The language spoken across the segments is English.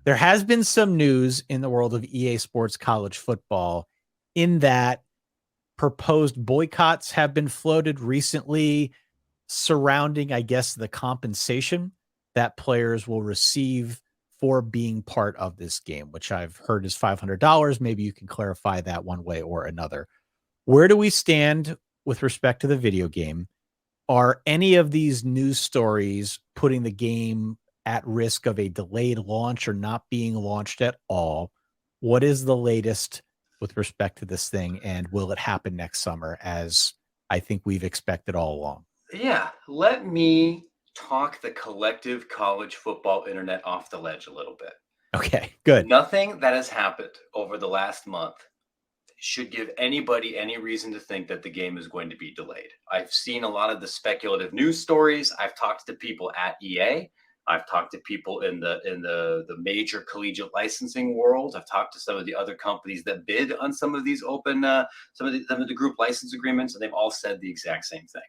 There has been some news in the world of EA Sports college football in that proposed boycotts have been floated recently surrounding, I guess, the compensation that players will receive for being part of this game, which I've heard is $500. Maybe you can clarify that one way or another. Where do we stand with respect to the video game? Are any of these news stories putting the game at risk of a delayed launch or not being launched at all? What is the latest with respect to this thing, and will it happen next summer as I think we've expected all along? Yeah, let me talk the collective college football internet off the ledge a little bit. Okay, good. Nothing that has happened over the last month should give anybody any reason to think that the game is going to be delayed. I've seen a lot of the speculative news stories. I've talked to people at EA. I've talked to people in the major collegiate licensing world. I've talked to some of the other companies that bid on some of these open some of the group license agreements, and they've all said the exact same thing.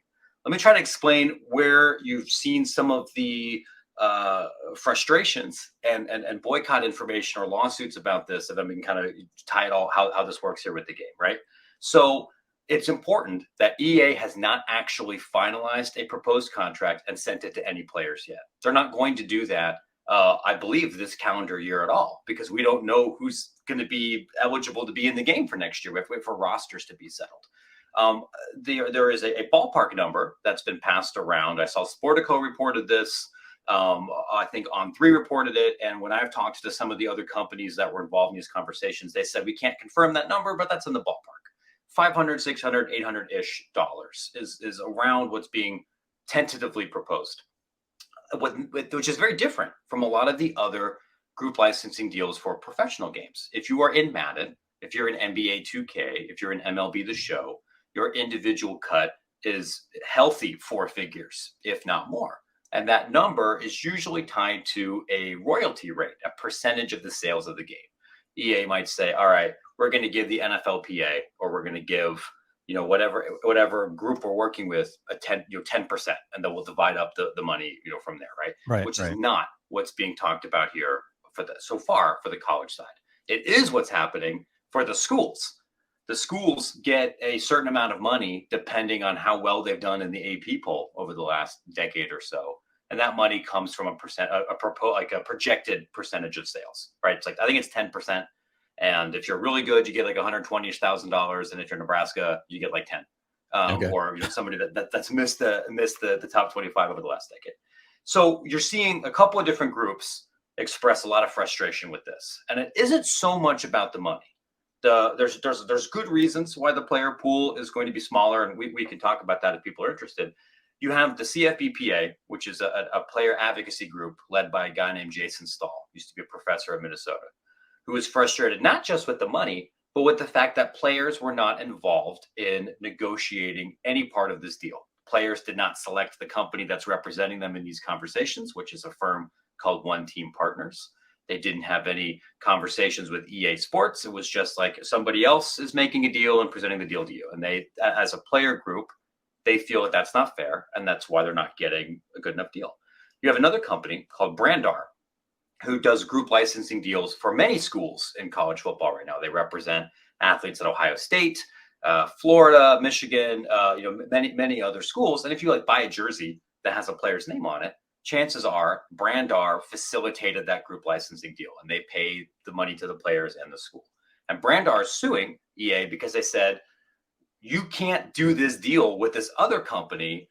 Let me try to explain where you've seen some of the frustrations and boycott information or lawsuits about this, if I can kind of tie it all how this works here with the game, right? So it's important that EA has not actually finalized a proposed contract and sent it to any players yet. They're not going to do that, I believe, this calendar year at all, because we don't know who's going to be eligible to be in the game for next year. We have to wait for rosters to be settled. There is a ballpark number that's been passed around. I saw Sportico reported this. I think On3 reported it. And when I've talked to some of the other companies that were involved in these conversations, they said we can't confirm that number, but that's in the ballpark. 500, 600, 800-ish dollars is around what's being tentatively proposed, which is very different from a lot of the other group licensing deals for professional games. If you are in Madden, if you're in NBA 2K, if you're in MLB The Show, your individual cut is healthy four figures, if not more. And that number is usually tied to a royalty rate, a percentage of the sales of the game. EA might say, all right, we're going to give the NFLPA, or we're going to give, whatever group we're working with, a 10%, and then we'll divide up the money, from there, right? Right, Which is right. not what's being talked about here so far for the college side. It is what's happening for the schools. The schools get a certain amount of money depending on how well they've done in the AP poll over the last decade or so. And that money comes from a projected percentage of sales, right? It's like, I think it's 10%. And if you're really good, you get like $120,000. And if you're Nebraska, you get like 10. Okay. Or somebody that's missed the top 25 over the last decade. So you're seeing a couple of different groups express a lot of frustration with this. And it isn't so much about the money. There's good reasons why the player pool is going to be smaller, and we can talk about that if people are interested. You have the CFBPA, which is a player advocacy group led by a guy named Jason Stahl, used to be a professor at Minnesota, who was frustrated not just with the money, but with the fact that players were not involved in negotiating any part of this deal. Players did not select the company that's representing them in these conversations, which is a firm called One Team Partners. They didn't have any conversations with EA Sports. It was just like somebody else is making a deal and presenting the deal to you. And they, as a player group, they feel that that's not fair, and that's why they're not getting a good enough deal. You have another company called Brandar, who does group licensing deals for many schools in college football right now. They represent athletes at Ohio State, Florida, Michigan, many other schools. And if you buy a jersey that has a player's name on it, chances are Brandar facilitated that group licensing deal, and they pay the money to the players and the school. And Brandar is suing EA because they said, you can't do this deal with this other company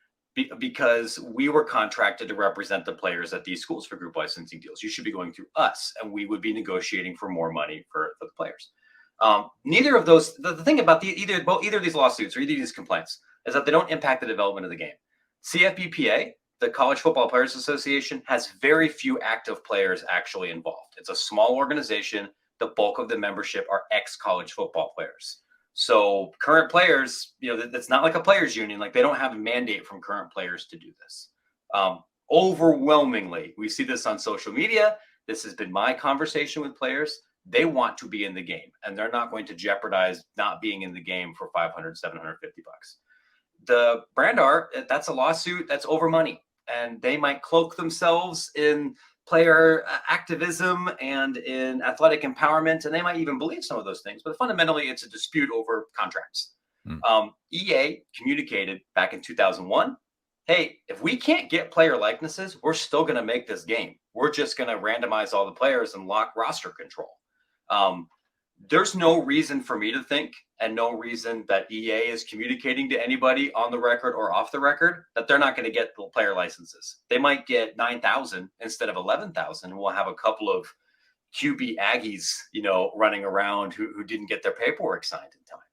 because we were contracted to represent the players at these schools for group licensing deals. You should be going through us, and we would be negotiating for more money for the players. Neither of those, the thing about either of these lawsuits or either of these complaints is that they don't impact the development of the game. CFBPA, the College Football Players Association, has very few active players actually involved. It's a small organization. The bulk of the membership are ex-college football players. So current players, that's not like a players union. Like, they don't have a mandate from current players to do this. Overwhelmingly, we see this on social media. This has been my conversation with players. They want to be in the game, and they're not going to jeopardize not being in the game for $500, $750. The Brandar, that's a lawsuit that's over money, and they might cloak themselves in player activism and in athletic empowerment, and they might even believe some of those things. But fundamentally, it's a dispute over contracts. EA communicated back in 2001, hey, if we can't get player likenesses, we're still going to make this game. We're just going to randomize all the players and lock roster control. There's no reason for me to think, and no reason that EA is communicating to anybody on the record or off the record, that they're not going to get the player licenses. They might get 9,000 instead of 11,000. We'll have a couple of QB Aggies, running around who didn't get their paperwork signed in time.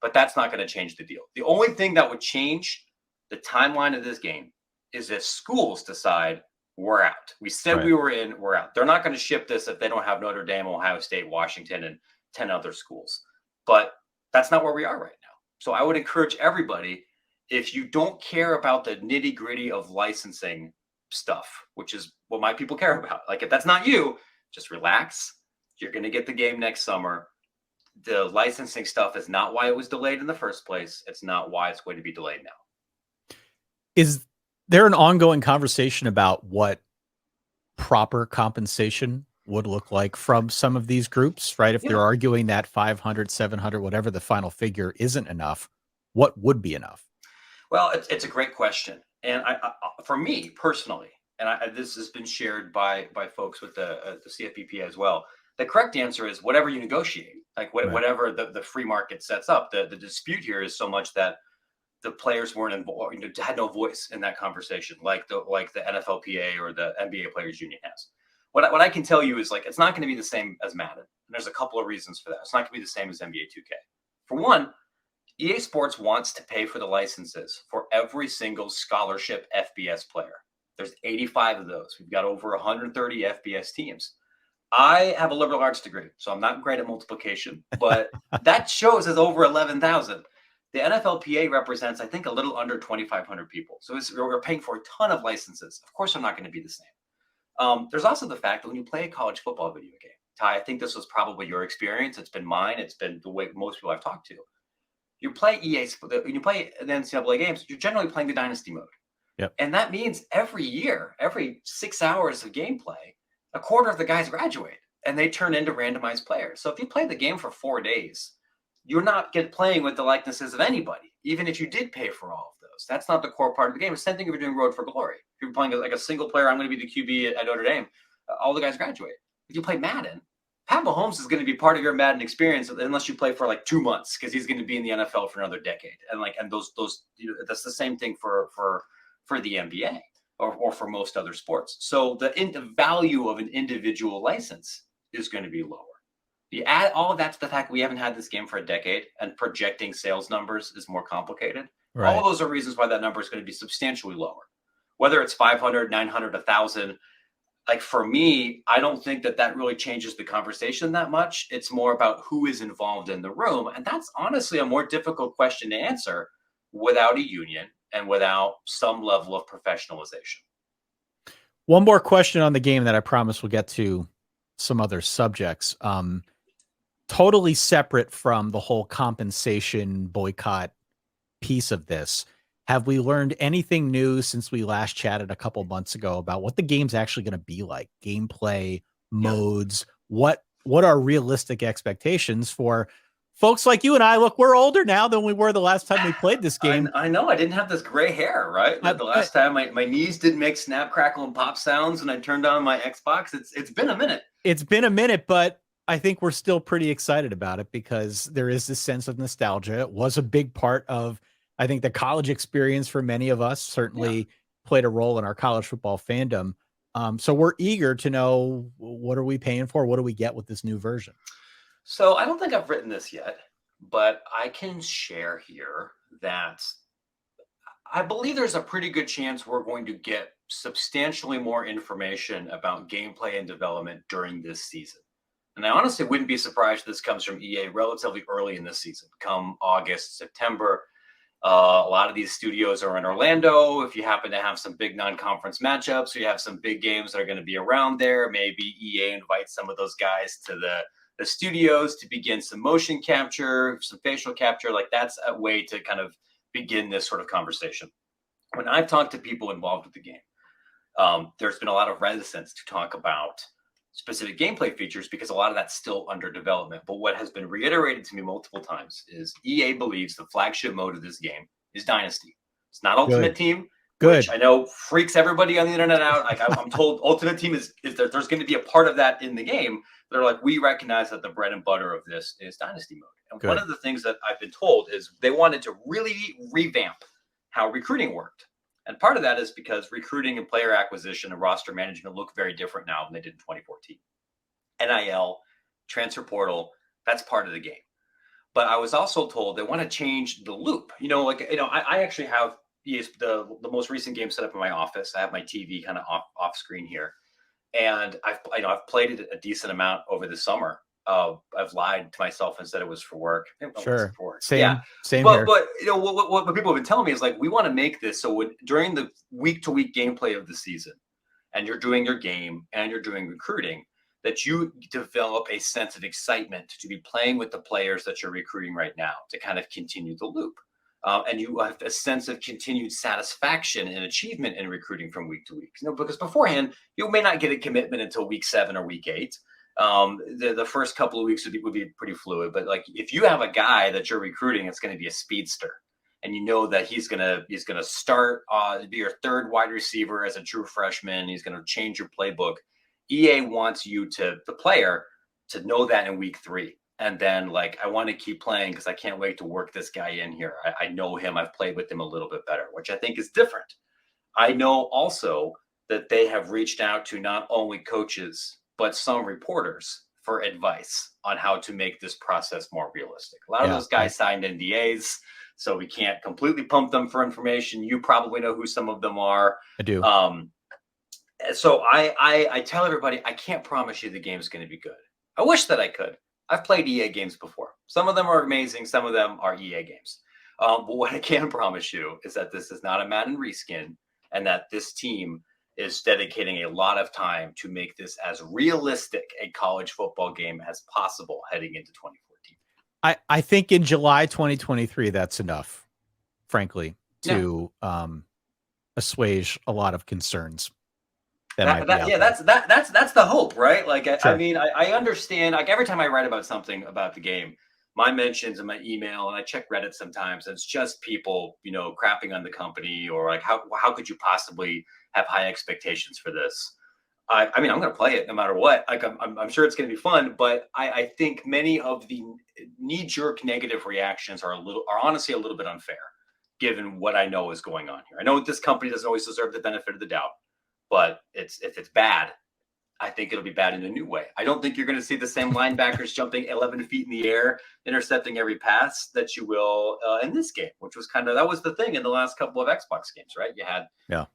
But that's not going to change the deal. The only thing that would change the timeline of this game is if schools decide we're out. We said we were in, we're out. They're not going to ship this if they don't have Notre Dame, Ohio State, Washington, and 10 other schools. But that's not where we are right now. So I would encourage everybody, if you don't care about the nitty gritty of licensing stuff, which is what my people care about, like if that's not you, just relax. You're going to get the game next summer. The licensing stuff is not why it was delayed in the first place. It's not why it's going to be delayed now. Is there an ongoing conversation about what proper compensation would look like from some of these groups, right? If they're arguing that 500, 700, whatever the final figure isn't enough, what would be enough? Well, it's a great question. And I for me personally, and this has been shared by folks with the CFPP as well, the correct answer is whatever you negotiate, like whatever the free market sets up. The dispute here is so much that the players weren't involved, had no voice in that conversation, like the NFLPA or the NBA Players Union has. What I can tell you is, like, it's not going to be the same as Madden. And there's a couple of reasons for that. It's not going to be the same as NBA 2K. For one, EA Sports wants to pay for the licenses for every single scholarship FBS player. There's 85 of those. We've got over 130 FBS teams. I have a liberal arts degree, so I'm not great at multiplication, but that shows as over 11,000. The NFLPA represents, I think, a little under 2,500 people. So we're paying for a ton of licenses. Of course, they're not going to be the same. There's also the fact that when you play a college football video game, Ty, I think this was probably your experience. It's been mine. It's been the way most people I've talked to. You play when you play the NCAA games, you're generally playing the Dynasty Mode. Yep. And that means every year, every 6 hours of gameplay, a quarter of the guys graduate and they turn into randomized players. So if you play the game for 4 days, you're not playing with the likenesses of anybody, even if you did pay for all of those. That's not the core part of the game. It's the same thing if you're doing Road for Glory. If you're playing like a single player, I'm going to be the QB at Notre Dame, all the guys graduate. If you play Madden, Pat Mahomes is going to be part of your Madden experience unless you play for like 2 months, because he's going to be in the NFL for another decade. And those that's the same thing for the NBA or for most other sports. So the value of an individual license is going to be lower. You add all of that to the fact we haven't had this game for a decade, and projecting sales numbers is more complicated. Right. All of those are reasons why that number is going to be substantially lower. Whether it's 500, 900, 1,000, like for me, I don't think that really changes the conversation that much. It's more about who is involved in the room. And that's honestly a more difficult question to answer without a union and without some level of professionalization. One more question on the game that I promise we'll get to some other subjects. Totally separate from the whole compensation boycott piece of this. Have we learned anything new since we last chatted a couple months ago about what the game's actually going to be like? Gameplay, modes, what are realistic expectations for folks like you and I? Look, we're older now than we were the last time we played this game. I know. I didn't have this gray hair, right? Like the last time my knees didn't make snap, crackle, and pop sounds when I turned on my Xbox. It's been a minute. It's been a minute, but I think we're still pretty excited about it because there is this sense of nostalgia. It was a big part of, I think, the college experience for many of us, certainly played a role in our college football fandom. So we're eager to know, what are we paying for? What do we get with this new version? So I don't think I've written this yet, but I can share here that I believe there's a pretty good chance we're going to get substantially more information about gameplay and development during this season. And I honestly wouldn't be surprised if this comes from EA relatively early in this season, come August, September. A lot of these studios are in Orlando. If you happen to have some big non-conference matchups, or you have some big games that are going to be around there, maybe EA invites some of those guys to the studios to begin some motion capture, some facial capture. Like, that's a way to kind of begin this sort of conversation. When I've talked to people involved with the game, there's been a lot of reticence to talk about specific gameplay features because a lot of that's still under development. But what has been reiterated to me multiple times is EA believes the flagship mode of this game is Dynasty. It's not Ultimate Team, which I know freaks everybody on the internet out. Like I'm told Ultimate Team is that there's going to be a part of that in the game. They're like, we recognize that the bread and butter of this is Dynasty mode. And one of the things that I've been told is they wanted to really revamp how recruiting worked. And part of that is because recruiting and player acquisition and roster management look very different now than they did in 2014. NIL, transfer portal, that's part of the game. But I was also told they want to change the loop. I actually have the most recent game set up in my office. I have my TV kind of off screen here. And I've played it a decent amount over the summer. I've lied to myself and said it was for work. Sure. For work. Same here. But what people have been telling me is like, we want to make this so during the week-to-week gameplay of the season, and you're doing your game and you're doing recruiting, that you develop a sense of excitement to be playing with the players that you're recruiting right now to kind of continue the loop. And you have a sense of continued satisfaction and achievement in recruiting from week to week. Because beforehand, you may not get a commitment until week 7 or week 8. The first couple of weeks would be pretty fluid. But like if you have a guy that you're recruiting, it's going to be a speedster, and you know that he's gonna start be your third wide receiver as a true freshman. He's going to change your playbook. EA wants you the player to know that in week 3. And then, like, I want to keep playing because I can't wait to work this guy in here. I know him. I've played with him a little bit better, which I think is different. I know also that they have reached out to not only coaches, but some reporters for advice on how to make this process more realistic. A lot of those guys signed NDAs, so we can't completely pump them for information. You probably know who some of them are. I do. So I tell everybody, I can't promise you the game's going to be good. I wish that I could. I've played EA games before. Some of them are amazing. Some of them are EA games. But what I can promise you is that this is not a Madden reskin, and that this team is dedicating a lot of time to make this as realistic a college football game as possible heading into 2014. I think in July 2023, that's enough, frankly, to assuage a lot of concerns. That's the hope, right? Like, sure. I mean, I understand. Like every time I write about something about the game, my mentions in my email, and I check Reddit sometimes, it's just people, crapping on the company, or like, how could you possibly have high expectations for this? I mean, I'm going to play it no matter what. Like, I'm sure it's going to be fun, but I think many of the knee-jerk negative reactions are honestly a little bit unfair, given what I know is going on here. I know this company doesn't always deserve the benefit of the doubt. But if it's bad, I think it'll be bad in a new way. I don't think you're going to see the same linebackers jumping 11 feet in the air, intercepting every pass that you will in this game, which was that was the thing in the last couple of Xbox games, right?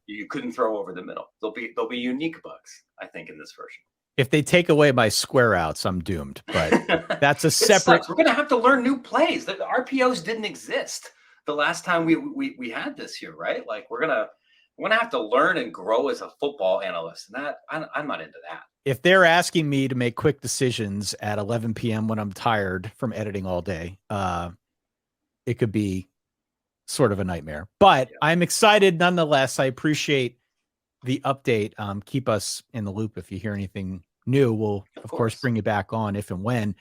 You couldn't throw over the middle. There'll be unique bugs, I think, in this version. If they take away my square outs, I'm doomed. But that's a separate. We're going to have to learn new plays. The RPOs didn't exist the last time we had this here, right? Like we're going to have to learn and grow as a football analyst. And that I'm not into that. If they're asking me to make quick decisions at 11 p.m. when I'm tired from editing all day, it could be sort of a nightmare. But I'm excited nonetheless. I appreciate the update. Keep us in the loop if you hear anything new. We'll, of course, bring you back on if and when.